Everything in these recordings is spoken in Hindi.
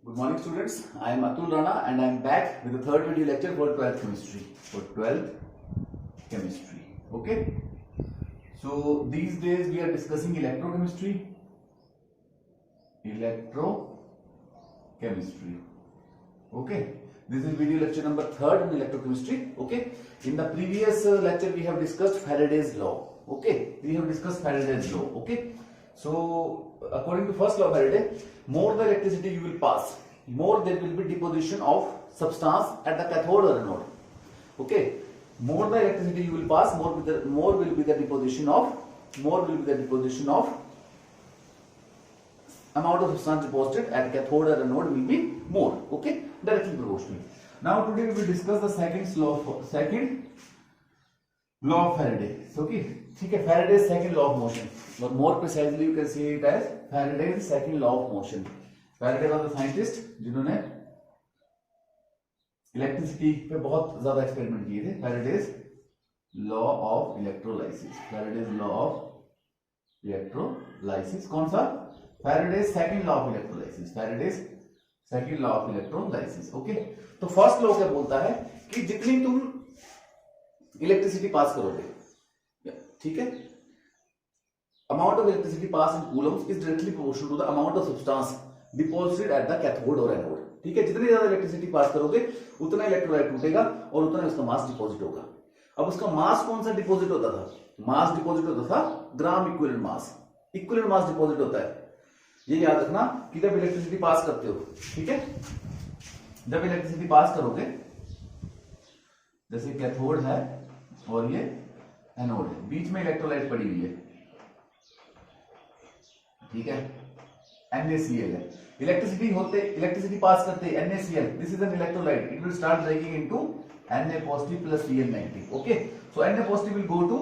Good morning students, I am Atul Rana and I am back with the third video lecture for 12th chemistry. Okay. So these days we are discussing electrochemistry. Okay. This is video lecture number 3rd in electrochemistry. Okay. In the previous lecture we have discussed Faraday's law. Okay. We have discussed Faraday's law. Okay. So according to first law of Faraday, more the electricity you will pass, more there will be deposition of substance at the cathode or anode. Okay. More the electricity you will pass, more will be the deposition of amount of substance deposited at cathode or anode will be more. Okay, directly proportional. Now today we will discuss the second law of Faraday. So okay, ठीक है, Faraday's second law of motion, or more precisely you can say it as Faraday's second law of motion. Faraday was the scientist जिन्होंने इलेक्ट्रिसिटी पे बहुत ज्यादा एक्सपेरिमेंट किए थे. Faraday's law of electrolysis. कौन सा? Faraday's second law of electrolysis. Okay, तो फर्स्ट लॉ क्या बोलता है कि जितनी तुम इलेक्ट्रिसिटी पास करोगे, ठीक है, amount of electricity pass in coulombs is directly proportional to the amount of substance deposited at the cathode और एनोड. ठीक है, जितनी ज्यादा इलेक्ट्रिसिटी पास करोगे उतना इलेक्ट्रोलाइट टूटेगा और उतना उसका मास डिपॉजिट होगा. अब उसका मास कौन सा डिपॉजिट होता था? मास डिपॉजिट होता था ग्राम इक्विवेलेंट मास डिपॉजिट होता है. ये याद रखना कि जब इलेक्ट्रिसिटी पास करते हो, ठीक है, जब इलेक्ट्रिसिटी पास करोगे, जैसे कैथोड है और ये एनोड है, बीच में इलेक्ट्रोलाइट पड़ी हुई है, ठीक है, NaCl है. इलेक्ट्रिसिटी पास करते NaCl, this is an electrolyte, it will start breaking into Na positive plus Cl negative. Okay, so Na positive will go to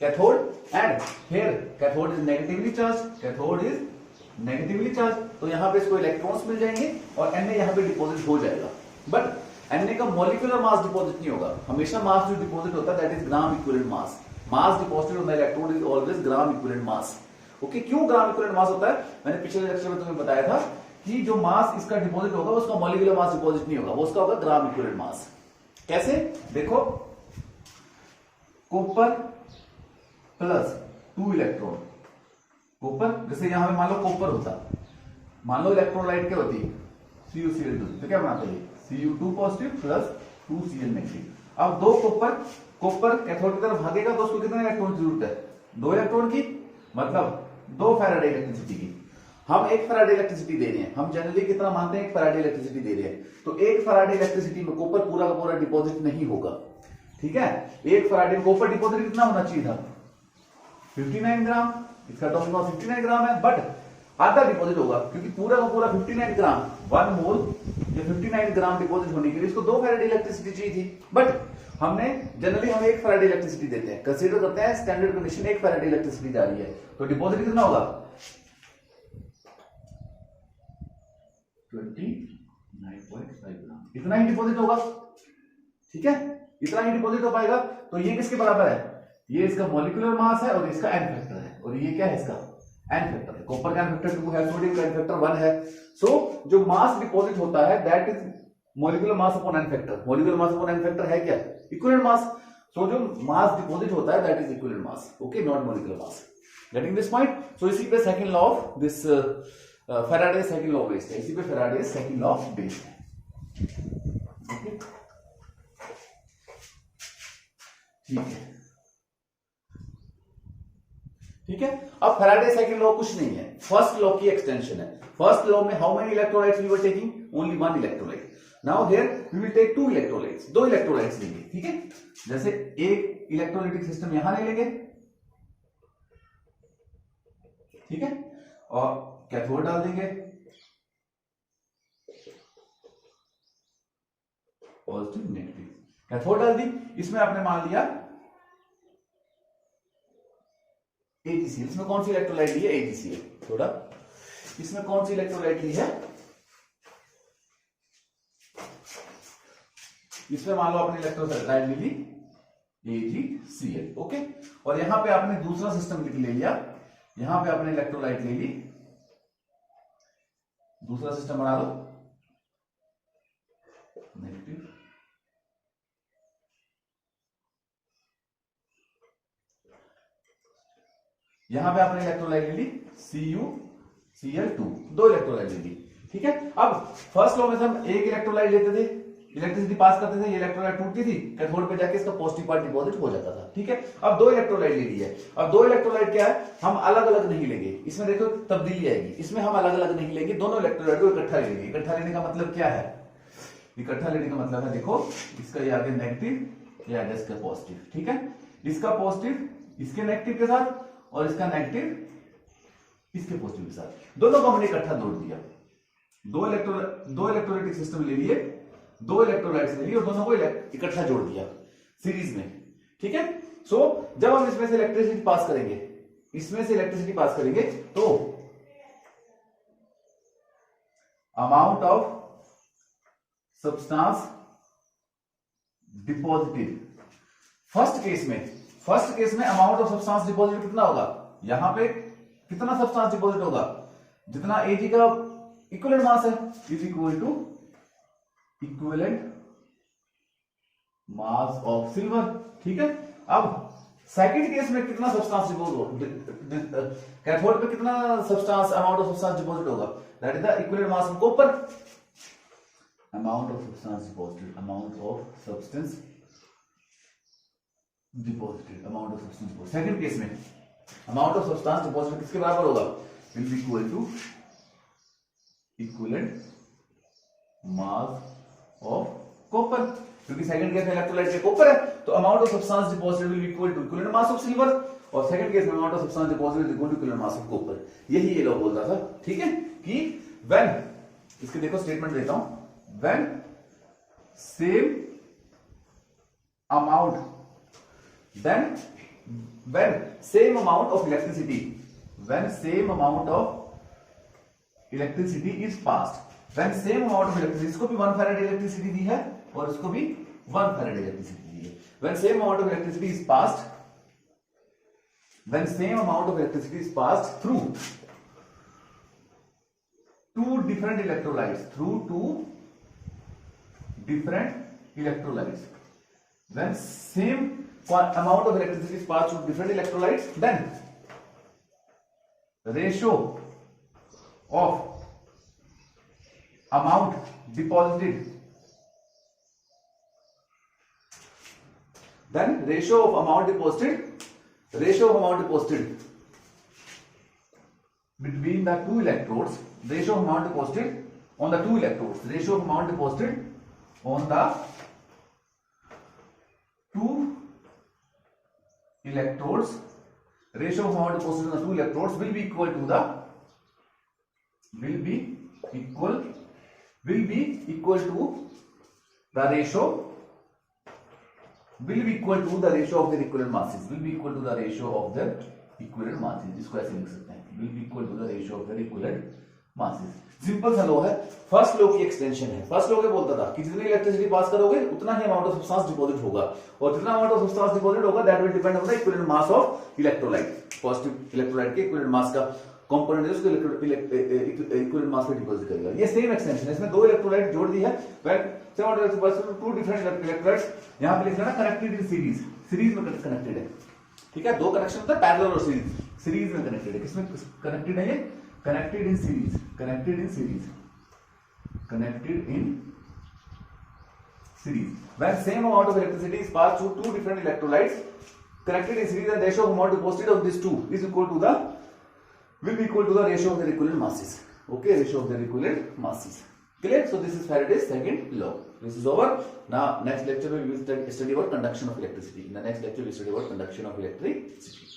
cathode and here cathode is negatively charged, तो यहाँ पे इसको इलेक्ट्रॉन्स मिल जाएंगे और Na यहाँ पे डिपॉजिट हो जाएगा. बट Na का मॉलिक्यूलर मास डिपॉजिट नहीं होगा. हमेशा मास जो डिपॉजिट होता है that is gram equivalent mass deposited on the electrode is always gram equivalent mass. Okay, क्यों ग्राम इक्विवेलेंट मास होता है? मैंने पिछले लेक्चर में तुम्हें बताया था कि जो मास इसका डिपॉजिट होगा उसका मॉलिक्यूलर मास डिपॉजिट नहीं होगा, वो उसका होगा ग्राम इक्विवेलेंट मास. कैसे? देखो, कॉपर प्लस 2 इलेक्ट्रॉन, कॉपर, जैसे यहां पे मान लो कॉपर होता, मान लो इलेक्ट्रोलाइट क्या होती है CuCl2, तो क्या बनाते हैं Cu2 positive plus 2Cl negative. अब दो कॉपर कैथोड की तरफ भागेगा तो उसको कितने इलेक्ट्रॉन की जरूरत है? 2 इलेक्ट्रॉन की, मतलब 2 फैराडे इलेक्ट्रिसिटी की. हम 1 फैराडे इलेक्ट्रिसिटी दे रहे हैं, हम जनरली कितना मानते हैं 1 फैराडे इलेक्ट्रिसिटी दे रहे हैं, तो 1 फैराडे इलेक्ट्रिसिटी में कॉपर पूरा का पूरा डिपॉजिट नहीं होगा. ठीक है, 1 फैराडे में कॉपर डिपॉजिट कितना होना चाहिए था? 59 ग्राम. इसका टोटल मास 59 ग्राम है, बट आधा डिपॉजिट होगा क्योंकि पूरा का पूरा 59 ग्राम, 1 मोल या 59 ग्राम डिपॉजिट होने के लिए इसको 2 फैराडे इलेक्ट्रिसिटी चाहिए थी. बट हमने जनरली हम 1 फैराडे इलेक्ट्रिसिटी देते हैं, कंसीडर करते हैं स्टैंडर्ड कंडीशन 1 फैराडे इलेक्ट्रिसिटी जा रही है, तो डिपॉजिट कितना होगा? 29.5 ग्राम. इतना ही डिपॉजिट होगा. ठीक है, इतना ही डिपॉजिट हो पाएगा. तो ये किसके बराबर है? ये इसका मॉलिक्यूलर मास है और इसका एन फैक्टर है, और ये क्या है? इसका एन फैक्टर है. कॉपर का एन फैक्टर 2 है, सोडियम का एन फैक्टर 1 है. सो जो मास डिपॉजिट होता है that is molecular mass upon n factor. Molecular mass upon n factor है क्या? Equivalent mass. सो जो मास डिपॉजिट होता है that is equivalent mass. Okay, not molecular mass. Getting this point? So इसी पे second law of this Faraday second law based है. इसी पे फैराडे सेकंड लॉ बेस्ड है. ओके, ठीक है. अब फैराडे सेकंड लॉ कुछ नहीं है, फर्स्ट लॉ की एक्सटेंशन है. फर्स्ट लॉ में how many electrolytes we were taking? Only 1 electrolyte. Now here we will take 2 electrolytes. 2 electrolytes लेंगे. ठीक है, जैसे एक इलेक्ट्रोलाइटिक सिस्टम यहां ले लेंगे, ठीक है, और कैथोड डाल देंगे, पॉजिटिव नेगेटिव, कैथोड डाल दी. इसमें आपने मान लिया AgCl. इसमें कौन सी इलेक्ट्रोलाइट ली है? AgCl. थोड़ा इसमें कौन सी इलेक्ट्रोलाइट ली है? इसमें मान लो आपने इलेक्ट्रोलाइट ली AgCl. ओके, और यहां पे आपने दूसरा सिस्टम ले लिया, यहां पे आपने इलेक्ट्रोलाइट ले ली दूसरा सिस्टम बना लो नेगेटिव, यहां पे आपने इलेक्ट्रोलाइट ले ली CuCl2, 2 इलेक्ट्रोलाइट ले ली, ठीक है। अब फर्स्ट लॉ में से हम एक इलेक्ट्रोलाइट लेते थे, इलेक्ट्रिसिटी पास करते थे, ये इलेक्ट्रोलाइट टूटती थी, कैथोड पे जाके इसका पॉजिटिव पार्ट डिपॉजिट हो जाता था, ठीक है। अब 2 इलेक्ट्रोलाइट ले ली है, अब 2 इलेक्ट्रोलाइट क्या है, हम अलग अलग नहीं लेंगे, इसमें देखो तब्दीली आएगी, इसमें हम अलग अलग नहीं लेंगे, दोनों इलेक्ट्रोलाइट को इकट्ठा ले लेंगे। इकट्ठा लेने का मतलब क्या है, इकट्ठा लेने का मतलब है, देखो इसका ये आ गया नेगेटिव, ये आ गया इसका पॉजिटिव, ठीक है। इसका पॉजिटिव इसके नेगेटिव के साथ और इसका नेगेटिव इसके पॉजिटिव के साथ, दोनों को हमने इकट्ठा जोड़ दिया। दो इलेक्ट्रोलाइटिक सिस्टम ले लिए, 2 इलेक्ट्रोलाइट्स ले लिए और दोनों को इकट्ठा जोड़ दिया सीरीज में, ठीक है। सो जब हम इसमें से इलेक्ट्रिसिटी पास करेंगे, इसमें से इलेक्ट्रिसिटी पास करेंगे तो amount of substance deposited, first case में अमाउंट ऑफ सब्सटेंस डिपॉजिट कितना होगा, यहां पे कितना सब्सटेंस डिपॉजिट होगा, जितना Ag का इक्विवेलेंट मास है, is equal to equivalent mass of silver, ठीक है। अब सेकंड केस में कितना सब्सटेंस डिपॉजिट, कैथोड पे कितना substance, amount of substance deposit होगा, that is the equivalent mass of copper, amount of substance deposited, amount of substance deposited, amount of substance deposited. Second case में अमाउंट ऑफ सब्सटेंस डिपॉजिटेड किसके बराबर होगा, will be equal to equivalent mass of copper, क्योंकि सेकंड केस में इलेक्ट्रोलाइट में कॉपर है, तो amount of substance deposited will be equal to equivalent mass of silver, और सेकंड केस में amount of substance deposited is equal to equivalent mass of copper. यही ये लॉ बोल रहा था, ठीक है, कि व्हेन, इसके देखो स्टेटमेंट देता हूं, when same amount, then when same amount of electricity is passed, when same amount of electricity, इसको भी 1 farad इलेक्ट्रिसिटी दी है और इसको भी 1 farad इलेक्ट्रिसिटी दी है, when same amount of electricity is passed, when same amount of electricity is passed through 2 different electrolytes, when same amount of electricity is passed through different electrolytes, then ratio of amount deposited, between the 2 electrodes, ratio of amount deposited on the 2 electrodes, ratio of amount deposited on the 2 electrodes, ratio of amount deposited on the 2 electrodes will be equal to the ratio of their equivalent masses, इसको ऐसे लिख सकते हैं, will be equal to the ratio of their equivalent masses। Simple सा लॉ है, फर्स्ट लॉ की एक्सटेंशन है। फर्स्ट लॉ क्या बोलता था कि जितनी इलेक्ट्रिसिटी पास करोगे उतना ही अमाउंट ऑफ सब्सटेंस डिपॉजिट होगा, और जितना अमाउंट ऑफ सब्सटेंस डिपॉजिट होगा that will depend on the equivalent mass of electrolyte. Positive electrolyte के इक्विवेलेंट मास का कंपोनेंट है, उसको इक्विवेलेंट मास पे डिपॉजिट करेगा। ये सेम एक्सटेंशन है, इसमें 2 इलेक्ट्रोलाइट जोड़ दी है, टू डिफरेंट इलेक्ट्रोलाइट्स, यहां पे लिख लेना कनेक्टेड इन सीरीज, सीरीज में कनेक्टेड है, ठीक है। 2 कनेक्शन होता है, पैरेलल और सीरीज में कनेक्टेड है। किसमें कनेक्टेड है ये, connected in series, connected in series, when same amount of electricity is passed through 2 different electrolytes connected in series, and ratio of amount deposited on these 2 is equal to the ratio of their equivalent masses, okay, ratio of their equivalent masses, clear? So this is Faraday's second law. This is over. Now next lecture we will study about conduction of electricity. In the next lecture we will study about conduction of electricity.